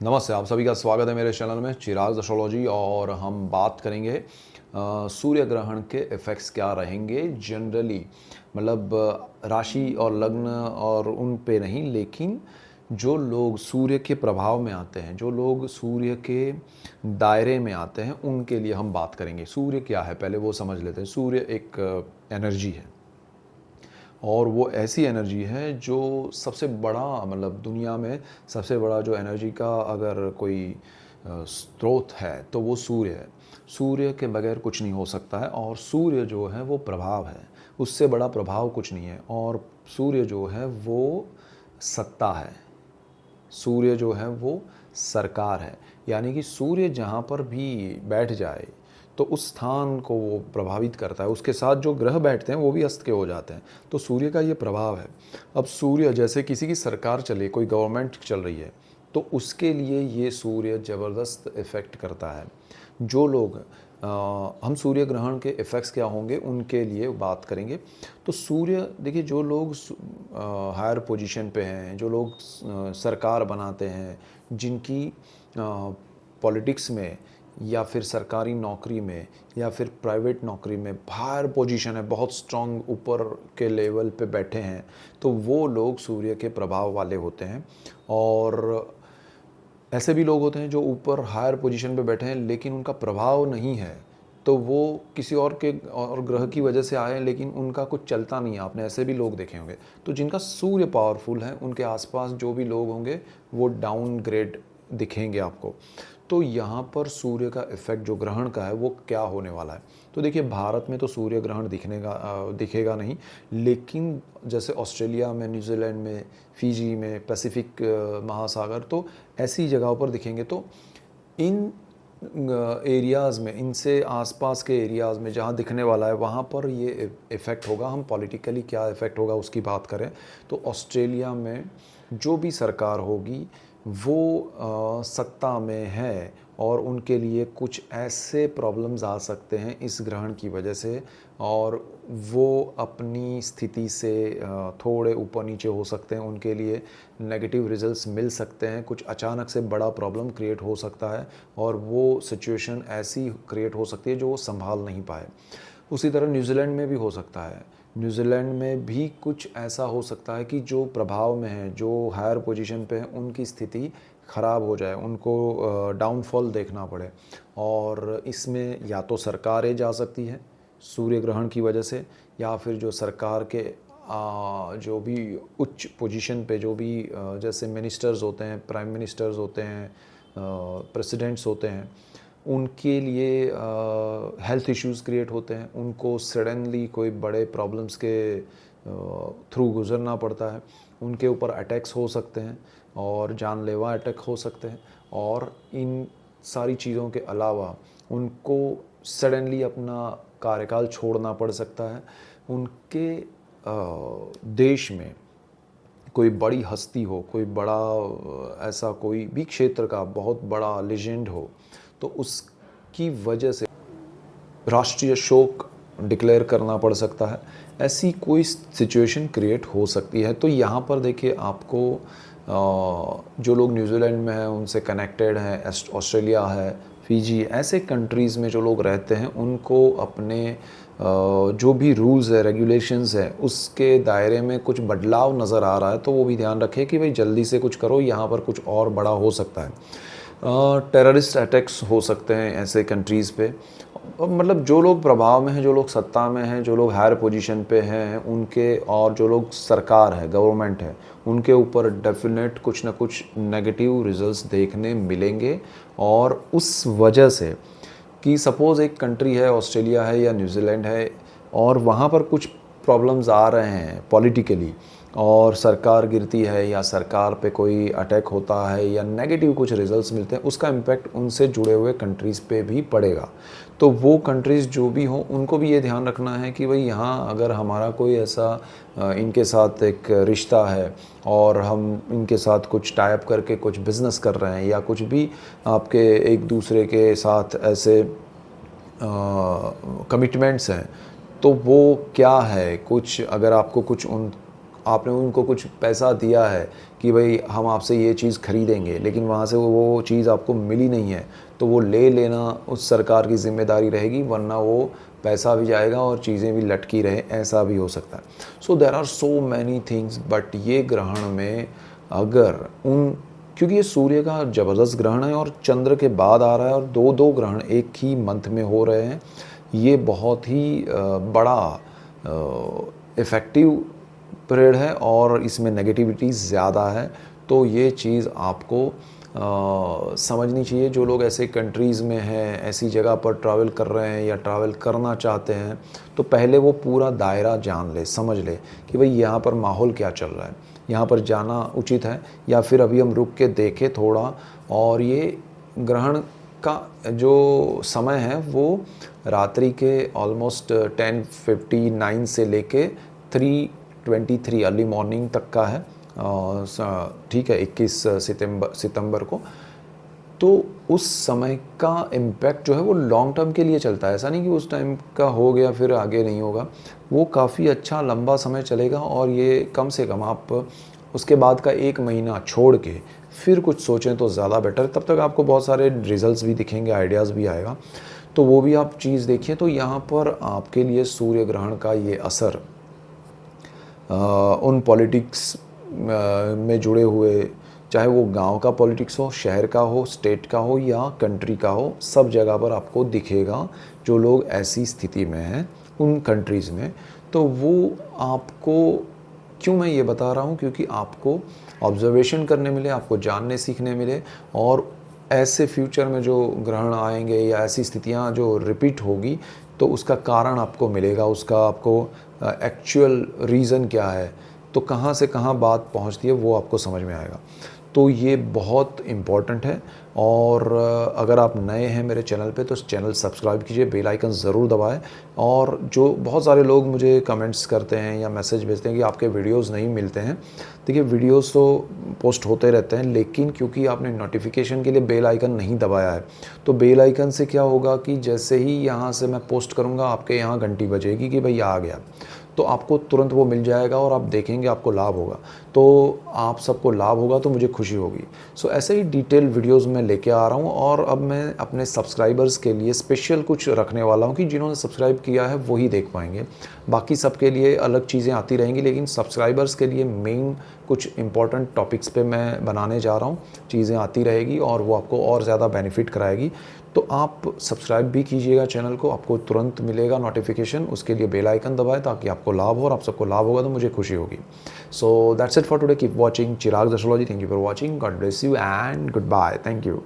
नमस्ते, आप सभी का स्वागत है मेरे चैनल में चिराग एस्ट्रोलॉजी। और हम बात करेंगे सूर्य ग्रहण के इफ़ेक्ट्स क्या रहेंगे जनरली, मतलब राशि और लग्न और उन पे नहीं, लेकिन जो लोग सूर्य के प्रभाव में आते हैं, जो लोग सूर्य के दायरे में आते हैं, उनके लिए हम बात करेंगे। सूर्य क्या है पहले वो समझ लेते हैं। सूर्य एक एनर्जी है, और वो ऐसी एनर्जी है जो सबसे बड़ा, मतलब दुनिया में सबसे बड़ा जो एनर्जी का अगर कोई स्रोत है तो वो सूर्य है। सूर्य के बगैर कुछ नहीं हो सकता है, और सूर्य जो है वो प्रभाव है, उससे बड़ा प्रभाव कुछ नहीं है। और सूर्य जो है वो सत्ता है, सूर्य जो है वो सरकार है। यानी कि सूर्य जहाँ पर भी बैठ जाए तो उस स्थान को वो प्रभावित करता है। उसके साथ जो ग्रह बैठते हैं वो भी अस्त के हो जाते हैं। तो सूर्य का ये प्रभाव है। अब सूर्य, जैसे किसी की सरकार चले, कोई गवर्नमेंट चल रही है, तो उसके लिए ये सूर्य ज़बरदस्त इफ़ेक्ट करता है। जो लोग हम सूर्य ग्रहण के इफ़ेक्ट्स क्या होंगे उनके लिए बात करेंगे। तो सूर्य, देखिए, जो लोग हायर पोजीशन पे हैं, जो लोग सरकार बनाते हैं, जिनकी पॉलिटिक्स में या फिर सरकारी नौकरी में या फिर प्राइवेट नौकरी में हायर पोजीशन है, बहुत स्ट्रांग ऊपर के लेवल पे बैठे हैं, तो वो लोग सूर्य के प्रभाव वाले होते हैं। और ऐसे भी लोग होते हैं जो ऊपर हायर पोजीशन पे बैठे हैं लेकिन उनका प्रभाव नहीं है, तो वो किसी और के और ग्रह की वजह से आए हैं लेकिन उनका कुछ चलता नहीं है। आपने ऐसे भी लोग देखे होंगे। तो जिनका सूर्य पावरफुल है, उनके आसपास जो भी लोग होंगे वो डाउन ग्रेड दिखेंगे आपको। तो यहाँ पर सूर्य का इफ़ेक्ट जो ग्रहण का है वो क्या होने वाला है। तो देखिए, भारत में तो सूर्य ग्रहण दिखेगा नहीं, लेकिन जैसे ऑस्ट्रेलिया में, न्यूजीलैंड में, फिजी में, पैसिफिक महासागर, तो ऐसी जगहों पर दिखेंगे। तो इन एरियाज़ में, इनसे आसपास के एरियाज़ में जहाँ दिखने वाला है वहाँ पर ये इफ़ेक्ट होगा। हम पॉलिटिकली क्या इफ़ेक्ट होगा उसकी बात करें तो ऑस्ट्रेलिया में जो भी सरकार होगी वो सत्ता में है, और उनके लिए कुछ ऐसे प्रॉब्लम्स आ सकते हैं इस ग्रहण की वजह से, और वो अपनी स्थिति से थोड़े ऊपर नीचे हो सकते हैं। उनके लिए नेगेटिव रिजल्ट्स मिल सकते हैं, कुछ अचानक से बड़ा प्रॉब्लम क्रिएट हो सकता है, और वो सिचुएशन ऐसी क्रिएट हो सकती है जो वो संभाल नहीं पाए। उसी तरह न्यूजीलैंड में भी हो सकता है। न्यूजीलैंड में भी कुछ ऐसा हो सकता है कि जो प्रभाव में हैं, जो हायर पोजीशन पे हैं, उनकी स्थिति ख़राब हो जाए, उनको डाउनफॉल देखना पड़े। और इसमें या तो सरकारें जा सकती है सूर्य ग्रहण की वजह से, या फिर जो सरकार के जो भी उच्च पोजीशन पे जो भी जैसे मिनिस्टर्स होते हैं, प्राइम मिनिस्टर्स होते हैं, प्रेसिडेंट्स होते हैं, उनके लिए हेल्थ इश्यूज़ क्रिएट होते हैं। उनको सडनली कोई बड़े प्रॉब्लम्स के थ्रू गुज़रना पड़ता है। उनके ऊपर अटैक्स हो सकते हैं, और जानलेवा अटैक हो सकते हैं। और इन सारी चीज़ों के अलावा उनको सडनली अपना कार्यकाल छोड़ना पड़ सकता है। उनके देश में कोई बड़ी हस्ती हो, कोई बड़ा ऐसा कोई भी क्षेत्र का बहुत बड़ा लेजेंड हो, तो उसकी वजह से राष्ट्रीय शोक डिक्लेयर करना पड़ सकता है। ऐसी कोई सिचुएशन क्रिएट हो सकती है। तो यहाँ पर देखिए, आपको जो लोग न्यूजीलैंड में हैं, उनसे कनेक्टेड हैं, ऑस्ट्रेलिया है, फिजी, ऐसे कंट्रीज़ में जो लोग रहते हैं, उनको अपने जो भी रूल्स है, रेगुलेशंस है, उसके दायरे में कुछ बदलाव नज़र आ रहा है तो वो भी ध्यान रखें कि भाई जल्दी से कुछ करो, यहाँ पर कुछ और बड़ा हो सकता है। टेररिस्ट अटैक्स हो सकते हैं ऐसे कंट्रीज़ पे। मतलब जो लोग प्रभाव में हैं, जो लोग सत्ता में हैं, जो लोग हायर पोजीशन पे हैं, उनके, और जो लोग सरकार है, गवर्नमेंट है, उनके ऊपर डेफिनेट कुछ ना कुछ नेगेटिव रिजल्ट्स देखने मिलेंगे। और उस वजह से कि सपोज़ एक कंट्री है, ऑस्ट्रेलिया है या न्यूजीलैंड है, और वहाँ पर कुछ प्रॉब्लम्स आ रहे हैं पॉलिटिकली, और सरकार गिरती है या सरकार पे कोई अटैक होता है या नेगेटिव कुछ रिजल्ट्स मिलते हैं, उसका इम्पैक्ट उनसे जुड़े हुए कंट्रीज़ पे भी पड़ेगा। तो वो कंट्रीज़ जो भी हों, उनको भी ये ध्यान रखना है कि भाई यहाँ अगर हमारा कोई ऐसा इनके साथ एक रिश्ता है, और हम इनके साथ कुछ टाई अप करके कुछ बिज़नेस कर रहे हैं, या कुछ भी आपके एक दूसरे के साथ ऐसे कमिटमेंट्स हैं, तो वो क्या है, कुछ अगर आपको कुछ उन आपने उनको कुछ पैसा दिया है कि भाई हम आपसे ये चीज़ खरीदेंगे, लेकिन वहाँ से वो चीज़ आपको मिली नहीं है, तो वो ले लेना उस सरकार की ज़िम्मेदारी रहेगी, वरना वो पैसा भी जाएगा और चीज़ें भी लटकी रहे, ऐसा भी हो सकता है। So there are so many things, but ये ग्रहण में अगर क्योंकि ये सूर्य का ज़बरदस्त ग्रहण है और चंद्र के बाद आ रहा है और दो ग्रहण एक ही मंथ में हो रहे हैं, ये बहुत ही बड़ा इफ़ेक्टिव पीरियड है और इसमें नेगेटिविटी ज़्यादा है। तो ये चीज़ आपको समझनी चाहिए। जो लोग ऐसे कंट्रीज़ में हैं, ऐसी जगह पर ट्रैवल कर रहे हैं या ट्रैवल करना चाहते हैं, तो पहले वो पूरा दायरा जान ले, समझ ले कि भाई यहाँ पर माहौल क्या चल रहा है, यहाँ पर जाना उचित है या फिर अभी हम रुक के देखें थोड़ा। और ये ग्रहण का जो समय है वो रात्रि के ऑलमोस्ट 10:59 से लेके 3:23 अर्ली मॉर्निंग तक का है, ठीक है, 21 सितंबर को। तो उस समय का इम्पैक्ट जो है वो लॉन्ग टर्म के लिए चलता है, ऐसा नहीं कि उस टाइम का हो गया फिर आगे नहीं होगा, वो काफ़ी अच्छा लंबा समय चलेगा। और ये कम से कम आप उसके बाद का 1 महीना छोड़ के फिर कुछ सोचें तो ज़्यादा बेटर। तब तक आपको बहुत सारे रिजल्ट्स भी दिखेंगे, आइडियाज़ भी आएगा, तो वो भी आप चीज़ देखिए। तो यहाँ पर आपके लिए सूर्य ग्रहण का ये असर उन पॉलिटिक्स में जुड़े हुए, चाहे वो गांव का पॉलिटिक्स हो, शहर का हो, स्टेट का हो या कंट्री का हो, सब जगह पर आपको दिखेगा। जो लोग ऐसी स्थिति में हैं उन कंट्रीज़ में, तो वो आपको, क्यों मैं ये बता रहा हूँ, क्योंकि आपको ऑब्जर्वेशन करने मिले, आपको जानने सीखने मिले। और ऐसे फ्यूचर में जो ग्रहण आएंगे या ऐसी स्थितियाँ जो रिपीट होगी, तो उसका कारण आपको मिलेगा, उसका आपको एक्चुअल रीज़न क्या है, तो कहाँ से कहाँ बात पहुँचती है वो आपको समझ में आएगा। तो ये बहुत इम्पॉर्टेंट है। और अगर आप नए हैं मेरे चैनल पे तो इस चैनल सब्सक्राइब कीजिए, बेल आइकन ज़रूर दबाएं। और जो बहुत सारे लोग मुझे कमेंट्स करते हैं या मैसेज भेजते हैं कि आपके वीडियोस नहीं मिलते हैं, देखिए वीडियोस तो पोस्ट होते रहते हैं, लेकिन क्योंकि आपने नोटिफिकेशन के लिए बेल आइकन नहीं दबाया है, तो बेल आइकन से क्या होगा कि जैसे ही यहाँ से मैं पोस्ट करूँगा आपके यहाँ घंटी बजेगी कि भाई आ गया, तो आपको तुरंत वो मिल जाएगा और आप देखेंगे, आपको लाभ होगा। तो आप सबको लाभ होगा तो मुझे खुशी होगी। सो ऐसे ही डिटेल वीडियोस मैं लेके आ रहा हूँ। और अब मैं अपने सब्सक्राइबर्स के लिए स्पेशल कुछ रखने वाला हूँ कि जिन्होंने सब्सक्राइब किया है वही देख पाएंगे, बाकी सबके लिए अलग चीज़ें आती रहेंगी, लेकिन सब्सक्राइबर्स के लिए मेन कुछ इंपॉर्टेंट टॉपिक्स पे मैं बनाने जा रहा हूँ, चीज़ें आती रहेगी और वो आपको और ज़्यादा बेनिफिट कराएगी। तो आप सब्सक्राइब भी कीजिएगा चैनल को, आपको तुरंत मिलेगा नोटिफिकेशन। उसके लिए बेल आइकन दबाएं ताकि आपको लाभ हो, और आप सबको लाभ होगा तो मुझे खुशी होगी। So that's it for today, keep watching Chirag astrology. Thank you for watching, God bless you and goodbye, thank you.